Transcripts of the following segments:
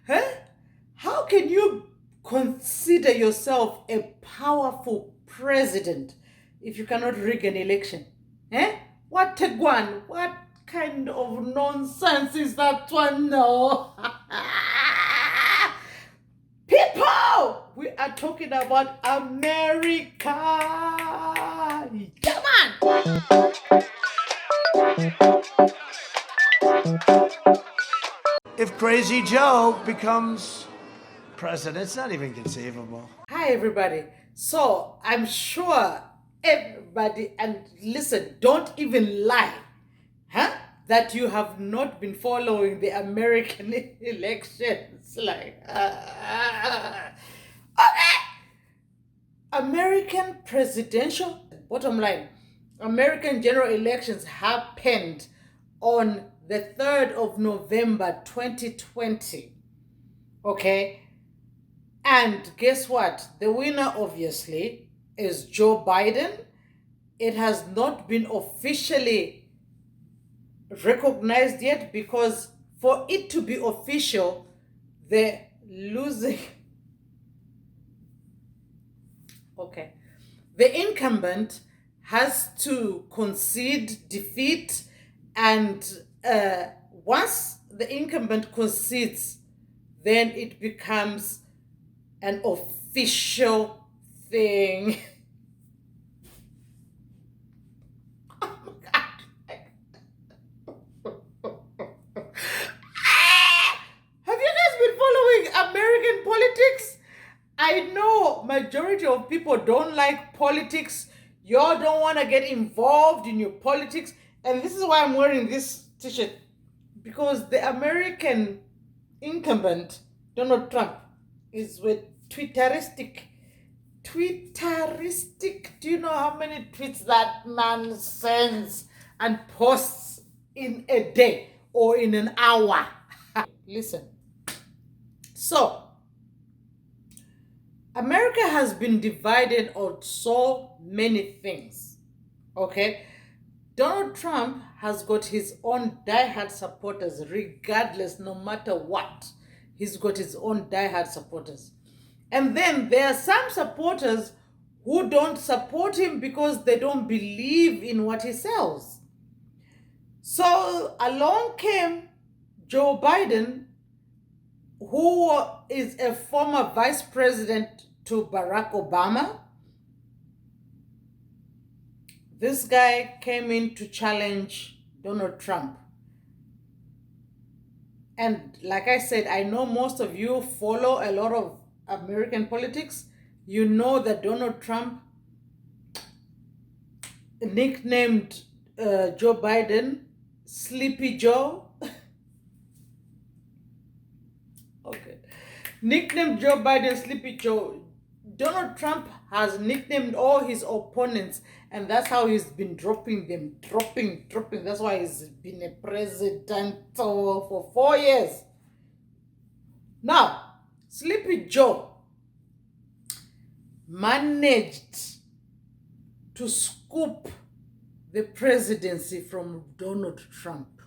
Huh? How can you consider yourself a powerful president if you cannot rig an election? Eh? What a one? What kind of nonsense is that one? No. People, we are talking about America. Yeah, man. If Crazy Joe becomes president, it's not even conceivable. Hi, everybody. So I'm sure everybody, and listen, don't even lie, huh? That you have not been following the American elections. Like, okay. American presidential, bottom line, American general elections happened on the 3rd of November 2020. Okay? And guess what? The winner, obviously, is Joe Biden. It has not been officially recognized yet because for it to be official, the losing. Okay. The incumbent has to concede defeat, and once the incumbent concedes, then it becomes an official thing. Oh my God. Have you guys been following American politics? I know majority of people don't like politics. Y'all don't want to get involved in your politics. And this is why I'm wearing this t-shirt. Because the American incumbent, Donald Trump, is with Twitteristic. Twitteristic. Do you know how many tweets that man sends and posts in a day or in an hour? Listen. So, America has been divided on so many things. Okay? Donald Trump has got his own diehard supporters, regardless, no matter what. He's got his own diehard supporters. And then there are some supporters who don't support him because they don't believe in what he sells. So along came Joe Biden, who is a former vice president to Barack Obama. This guy came in to challenge Donald Trump. And like I said, I know most of you follow a lot of American politics. You know that Donald Trump nicknamed Joe Biden Sleepy Joe. Okay. Nicknamed Joe Biden Sleepy Joe. Donald Trump has nicknamed all his opponents, and that's how he's been dropping them. Dropping. That's why he's been a president for 4 years. Now, Sleepy Joe managed to scoop the presidency from Donald Trump.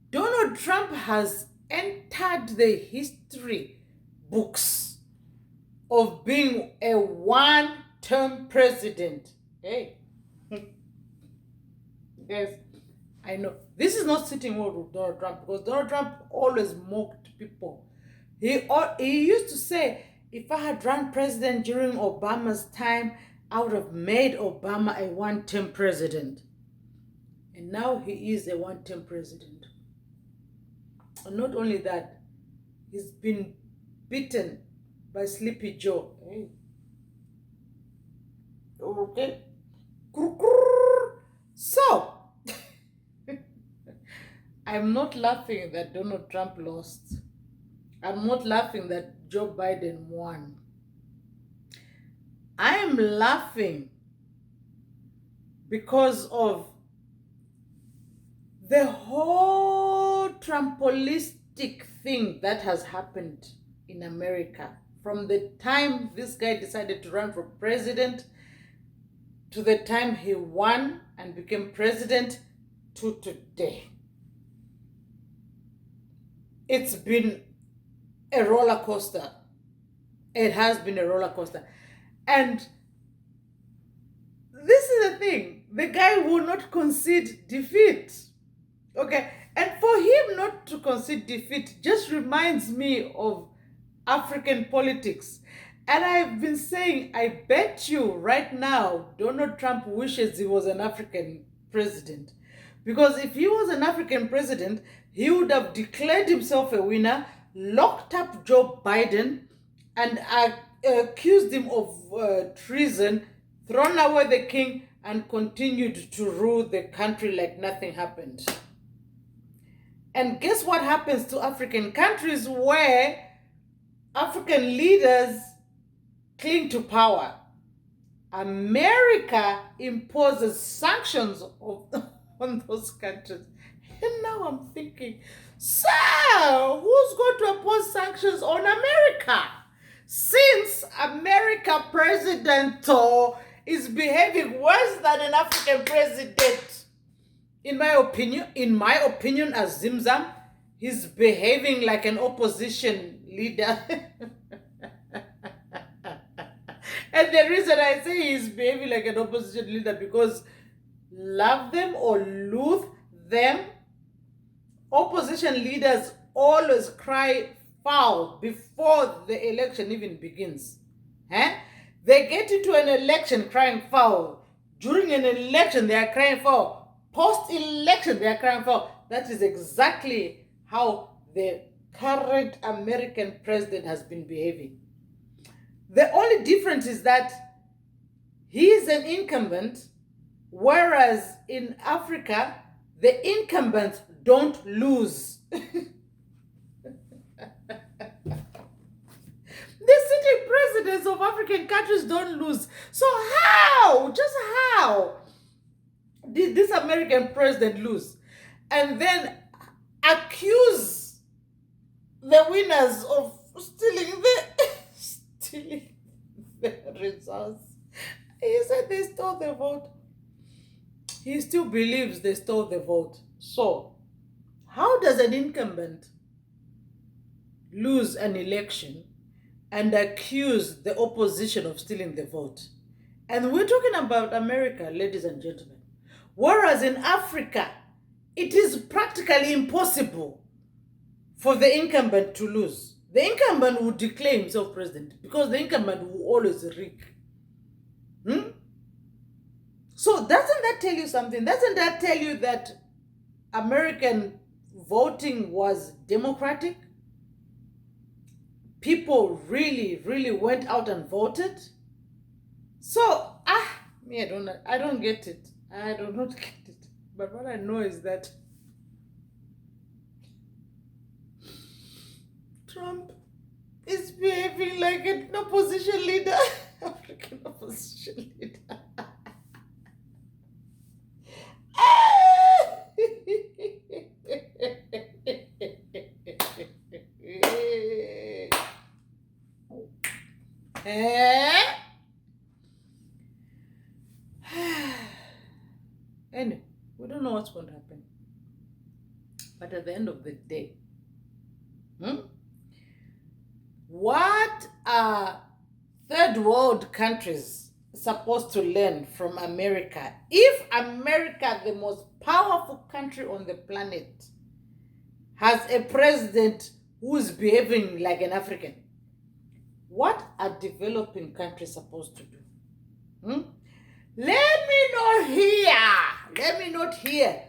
Donald Trump has entered the history books of being a one-term president. Hey. Yes, I know. This is not sitting well with Donald Trump because Donald Trump always mocked people. He used to say, if I had run president during Obama's time, I would have made Obama a one-term president. And now he is a one-term president. And not only that, he's been beaten by Sleepy Joe. Hey. Okay. So, I'm not laughing that Donald Trump lost. I'm not laughing that Joe Biden won. I am laughing because of the whole Trumpolistic thing that has happened in America from the time this guy decided to run for president to the time he won and became president to today. it's been a roller coaster. It has been a roller coaster. And this is the thing. The guy will not concede defeat. Okay. And for him not to concede defeat just reminds me of African politics. And I've been saying, I bet you right now, Donald Trump wishes he was an African president. Because if he was an African president, he would have declared himself a winner, locked up Joe Biden, and accused him of treason, thrown away the king, and continued to rule the country like nothing happened. And guess what happens to African countries where African leaders cling to power? America imposes sanctions on those countries. And now I'm thinking, so who's going to impose sanctions on America? Since America president is behaving worse than an African president, in my opinion, as Zimzam, he's behaving like an opposition leader. And the reason I say he's behaving like an opposition leader, because love them or loathe them, opposition leaders always cry foul before the election even begins. They get into an election crying foul. During an election, they are crying foul. Post-election, they are crying foul. That is exactly how the current American president has been behaving. The only difference is that he is an incumbent, whereas in Africa, the incumbents don't lose. The sitting presidents of African countries don't lose. So just how did this American president lose? And then accuse the winners of stealing the results. He said they stole the vote. He still believes they stole the vote. So, how does an incumbent lose an election and accuse the opposition of stealing the vote? And we're talking about America, ladies and gentlemen. Whereas in Africa, it is practically impossible for the incumbent to lose. The incumbent would declare himself president because the incumbent will always rig. So doesn't that tell you something? Doesn't that tell you that American voting was democratic? People really, really went out and voted. So, I don't get it. I do not get it. But what I know is that Trump is behaving like an opposition leader, African opposition leader. Anyway, we don't know what's going to happen. But at the end of the day, what are third world countries supposed to learn from America? If America, the most powerful country on the planet, has a president who is behaving like an African, what are developing countries supposed to do? Let me not hear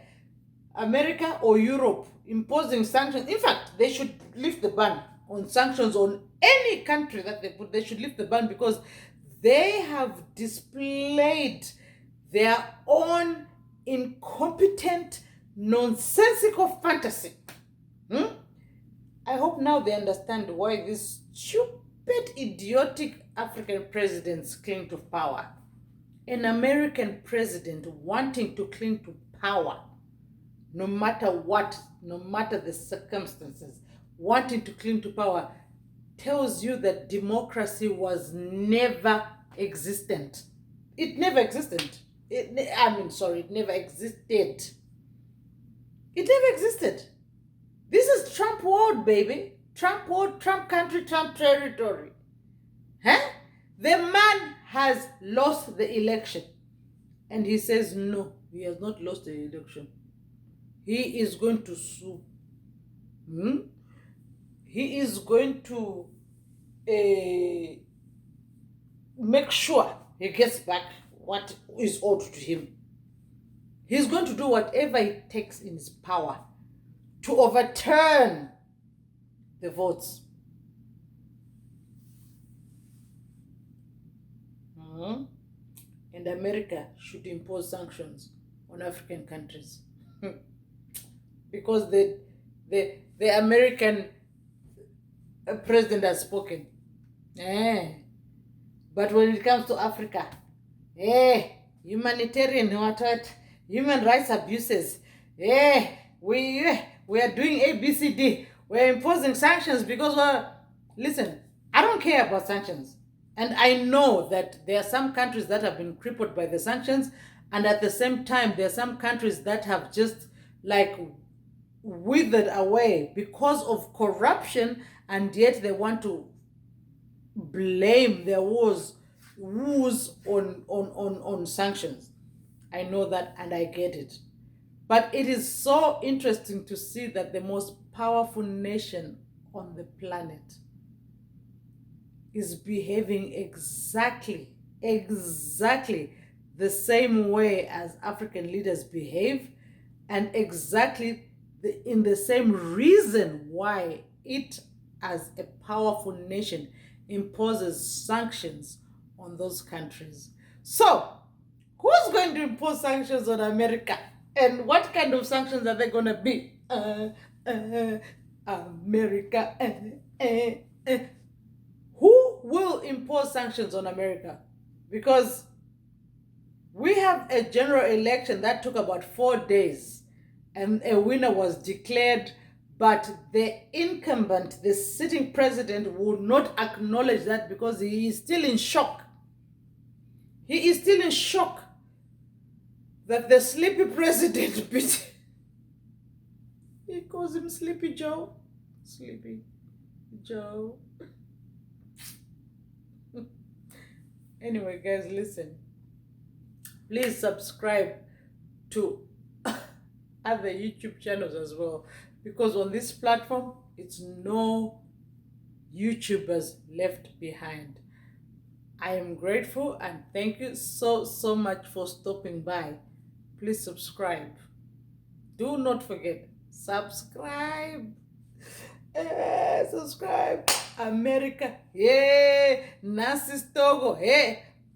America or Europe imposing sanctions. In fact, they should lift the ban on sanctions on any country that they put. They should lift the ban because they have displayed their own incompetent, nonsensical fantasy. I hope now they understand why these stupid, idiotic African presidents cling to power. An American president wanting to cling to power, no matter what, no matter the circumstances, wanting to cling to power, tells you that democracy was never existent. It never existed. It never existed. It never existed. This is Trump world. road, baby. Trump road, Trump country, Trump territory. Huh? The man has lost the election. And he says, no, he has not lost the election. He is going to sue. He is going to make sure he gets back what is owed to him. He's going to do whatever it takes in his power to overturn the votes. And America should impose sanctions on African countries because the American president has spoken. But when it comes to Africa, humanitarian human rights abuses, we are doing ABCD. We're imposing sanctions because listen, I don't care about sanctions. And I know that there are some countries that have been crippled by the sanctions, and at the same time, there are some countries that have just like withered away because of corruption, and yet they want to blame their woes on sanctions. I know that and I get it. But it is so interesting to see that the most powerful nation on the planet is behaving exactly the same way as African leaders behave, and exactly in the same reason why it, as a powerful nation, imposes sanctions on those countries. So, who's going to impose sanctions on America? And what kind of sanctions are they going to be? America. Who will impose sanctions on America? Because we have a general election that took about 4 days and a winner was declared, but the incumbent, the sitting president, would not acknowledge that because he is still in shock. He is still in shock that the sleepy president beat. He calls him Sleepy Joe. Sleepy Joe. Anyway, guys, listen. Please subscribe to other YouTube channels as well, because on this platform, it's no YouTubers left behind. I am grateful and thank you so much for stopping by. Please subscribe. Do not forget, subscribe. Subscribe. America, Nancy Stogo,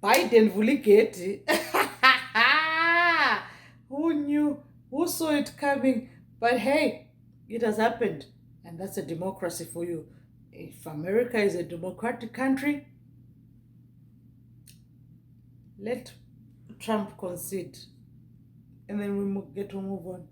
Biden Vuligeti. Who knew? Who saw it coming? But hey, it has happened, and that's a democracy for you. If America is a democratic country, let Trump concede, and then we get to move on.